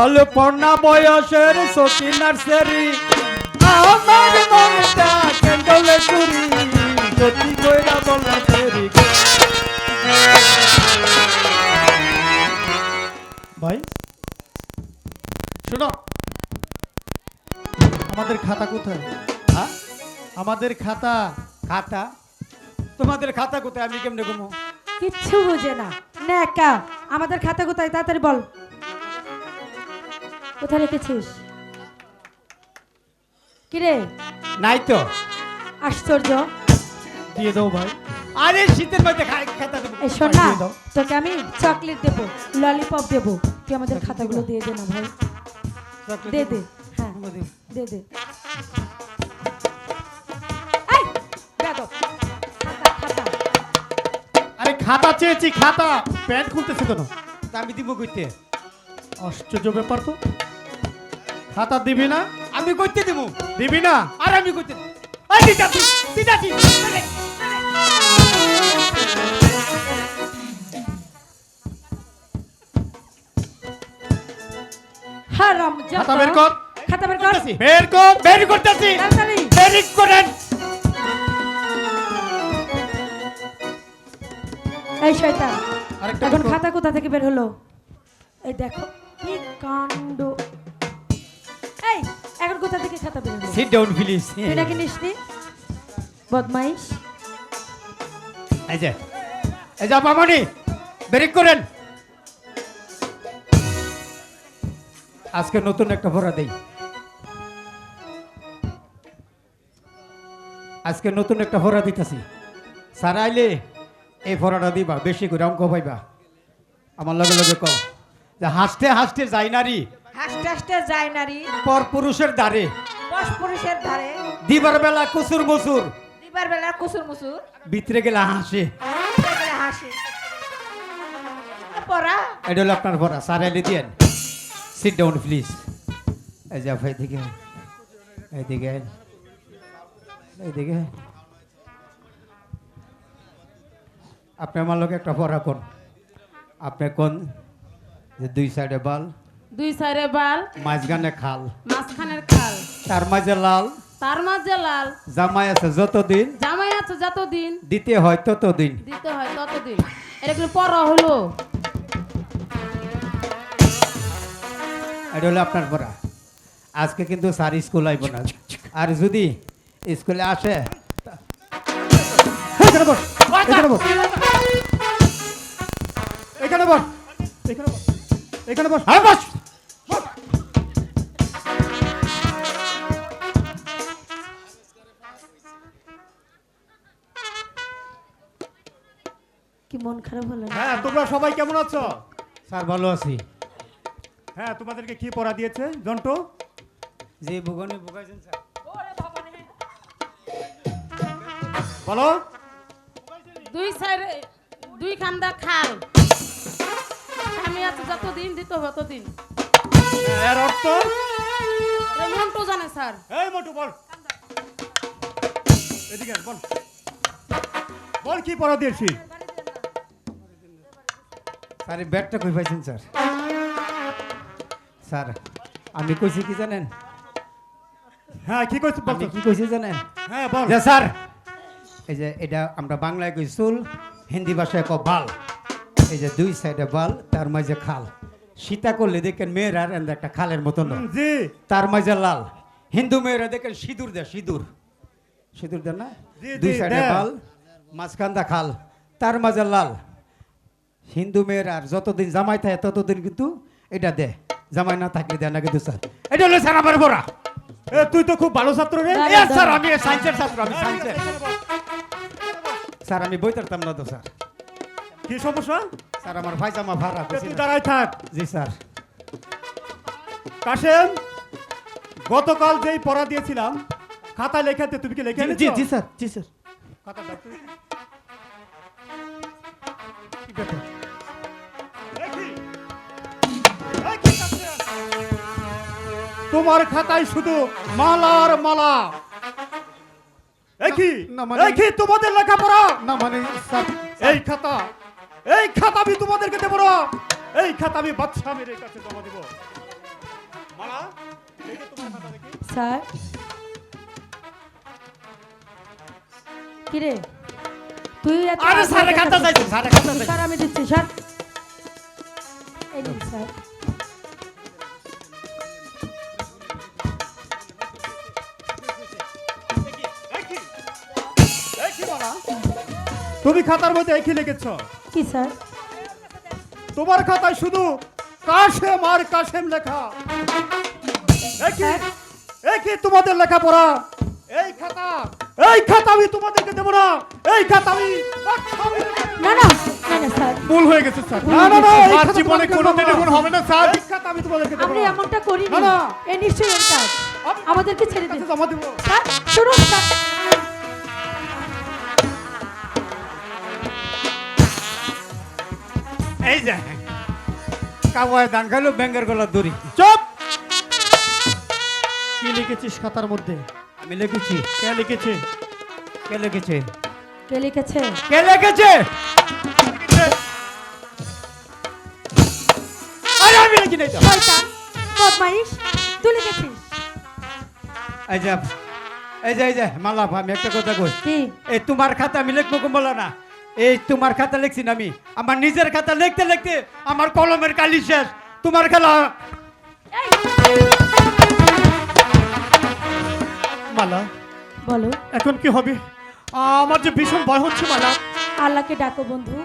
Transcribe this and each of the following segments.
অল্প না বয়সের সখী নার্সারি আমার মনটা কেন্দ্রে চুরি সত্যি কইরা বললা তেরি ভাই শোনো, আমাদের খাতা কোথায়? হ্যাঁ আমাদের খাতা। খাতা তোমাদের খাতা কোথায় আমি কেমনে ঘুমো কিচ্ছু বুঝে না একা। আমাদের খাতা কোথায় তাড়াতাড়ি বল, কোথায় রেখেছিস? কিরে নাই তো আশ্চর্য। দিয়ে দাও ভাই। আরে শীতের মধ্যে খাতা দেবো এই শোন না, দিয়ে দাও। তোকে আমি চকলেট দেবো, ললিপপ দেবো, তুই আমাদের খাতাগুলো দিয়ে দে না ভাই। দে দে, হ্যাঁ দে দে। এই, বেয়াদব। খাতা, খাতা। আরে খাতা চেয়েছি, খাতা। প্যান্ট খুলতেছে কেন? তা আমি দিব কইতে আশ্চর্য ব্যাপার তো। খাতা দিবি না? আমি কইতে দেব দিবি না? আর আমি কইতে দেব আই দিতাছি দিতাছি হারাম খাতা জাদা। বের কর। খাতা বের কর। বের কর। বেরি করতেছি তাড়াতাড়ি। বেরি করেন এই শয়তান, আরেকটা এখন বের কর। খাতা কোথা থেকে বের হলো? এই দেখো কি কাণ্ড। এই এখন কোথা থেকে খাতা বের হলো? সিট ডাউন প্লিজ তুই নাকি নিসনি বদমাইশ। এই যে মামনি বেরি করেন আজকে নতুন একটা ভরা দেই আজকে নতুন একটা ভরা দিতেছি স্যার আইলে এই ভরাটা দিবা বেশি করে অঙ্ক পাইবা আমার লগে লগে কও যে হাসতে হাসতে যাই নারী হাসতে হাসতে যায় নারী পর পুরুষের দ্বারে দশ পুরুষের ধারে দিবার বেলা কুসুর মুসুর দিবার বেলা কুসুর মুসুর ভিতরে গেলে হাসে হাসি পড়া। এটা হলো আপনার ভরা স্যার আইলে দিয়েন সিট ডাউন প্লিজ এই যে ভাই দিকে এইদিকে এইদিকে আপনি আমার লোক একটা পড়া কোন আপনি কোন যে দুই সাইডে বাল দুই সাইডে বাল মাঝখানে খাল মাঝখানের খাল তার মাঝে লাল তার মাঝে লাল জামাই আছে যতদিন জামাই আছে যতদিন দিতে হয় ততদিন দিতে হয় ততদিন। এরকম পড়া হলো। এটা হলো আপনার পড়া আজকে কিন্তু স্যার স্কুল আইব না আর যদি স্কুলে আসে এখানে বস, এখানে বস, এখানে বস, এখানে বস, এখানে বস। হ্যাঁ বস কি মন খারাপ হলো না? হ্যাঁ, তোমরা সবাই কেমন আছো? স্যার ভালো আছি হ্যাঁ, তোমাদেরকে কি পড়া দিয়েছে জন্টু? যে ভুগনে ভুগাইছেন স্যার বলো। দুই সাইডে দুই খান্দা খাল আমি আছে যতদিন দিতে হবে ততদিন। এর অর্থ? এটা মন্টু জানে স্যার। এই মোটু বল, এদিকে আয়, বল বল কি পড়া দিয়েছি? স্যার এই ব্যাগটা কই পাইছেন স্যার স্যার আমি কইছি কি জানেন হ্যাঁ, কি কইছ? আমি কি কইছি জানেন হ্যাঁ বল। যে স্যার এই যে এটা আমরা বাংলায় কই চুল হিন্দি ভাষায় কো বাল এই যে দুই সাইডে বাল তার মাঝে খাল সীতা করলে দেখেন মেয়েরা এন্ড একটা খালের মতন জি। তার মাঝে লাল হিন্দু মেয়েরা দেখেন সিঁদুর দেয় সিঁদুর সিঁদুর দেন না জি, দুই জি, সাইডে দেয়। বাল মাঝখানটা খাল তার মাঝে লাল হিন্দু মেয়েরা যতদিন জামাই থাকে ততদিন কিন্তু এটা দে জামাই না থাকলে দেয় না কিন্তু স্যার এটা হলো স্যার আমার বড়া এ তুই তো খুব ভালো ছাত্র রে। দাঁড়া। Yes, স্যার আমি সায়েন্সের ছাত্র আমি সায়েন্সের স্যার আমি বই তারতাম না তো স্যার কি সমস্যা? স্যার আমার পায়জামা ভাড়া এ তুই দাঁড়াই থাক। জি স্যার কাশেম, গতকাল যেই পড়া দিয়েছিলাম খাতা লেখাতে তুমি কি লিখে জি এনেছো? জি স্যার, জি স্যার। খাতা দাও তুই। কি ব্যাপার? এ কি? এ কি কাশেম? তোমার খাতায় শুধু মালার মালা। এ কি? না, মানে- এ কি তোমাদের লেখাপড়া? না মানে স্যার, এই খাতা, এই খাতা আমি তোমাদেরকে দেবো না। এই খাতা আমি বাদশা মেরে কাছে জমা দেবো। মালা দেখি তোমার খাতা দেখি। স্যার কিরে তুই এত আরে আগ্রহ স্যারের খাতা দেখাচ্ছিস। চাইছে, স্যারের খাতা চাইছে। স্যার আমি দিচ্ছি স্যার এই নিন স্যার দেখি দেখি মালা তুমি খাতার মধ্যে কি লিখেছ? কি স্যার তোমার খাতায় শুধু কাশেম আর কাশেম লেখা। দেখি কি তোমাদের লেখাপড়া? এই খাতা আমি তোমাদেরকে দেবো না। এই খাতা আমি না না না না স্যার ভুল হয়ে গেছে স্যার। না, না, না, এই আর খাতা জীবনে তোমাদেরকে কোনোদিন দেবো না। এমন হবে না স্যার। এই খাতা আমি তোমাদেরকে দেবো আপনি না। এমনটা করিনি না, না। এ নিশ্চয়ই এর কাজ আমি- আমাদেরকে ছেড়ে দিন কাছে জমা দেবো। স্যার শুনুন স্যার এই যে কাবায় ধান খাইলো ব্যাঙ্গের গলার দড়ি। চুপ! কি লিখেছিস খাতার মধ্যে? আমি লিখেছি। কে লিখেছে? কে লিখেছে? কে লিখেছে কে লিখেছে? আরে আমি লিখি নাই তো। শয়তান বদমাইশ তুই লিখেছিস এই যে মালা আমি একটা কথা কই। কি এই তোমার খাতা আমি লিখবো বলো না। এই তোমার খাতা লিখছি না আমি। আমার নিজের খাতা লিখতে লিখতে আমার কলমের কালি শেষ। তোমার খেলা মালা বলো এখন কি হবে? আমার যে ভীষণ ভয় হচ্ছে মালা। আল্লাহকে ডাকো বন্ধু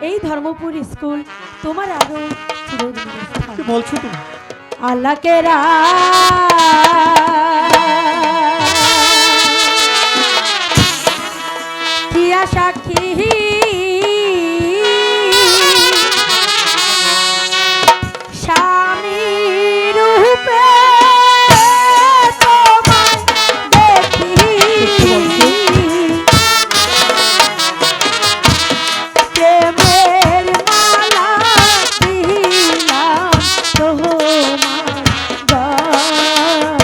এই ধর্মপুর স্কুল তোমার আরো চিরদিনের স্থান। কি বলছো তুমি? আল্লাহকে দিয়া সাক্ষী স্বামী রূপে তোমায় দেখি প্রেমের মালা দিলাম তোমার গলে।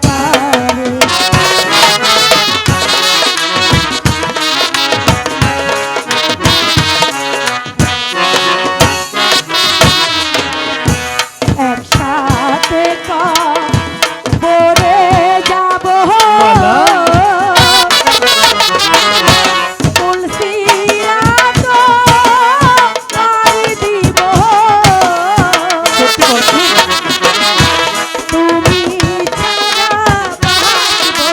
পারে একসাথে কবরে যাব মালা। তুলসিরাত পাড়ি দিব সত্যি বলছো? তুমি ছাড়া বাঁচবো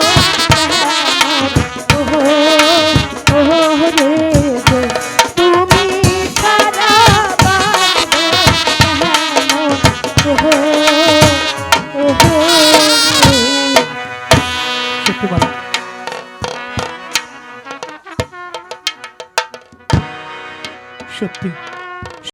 কেমন? ওহো রে গো, তুমি ছাড়া বাঁচবো কেমন? ওহো ওহো রে। সত্যি বলো। সত্যি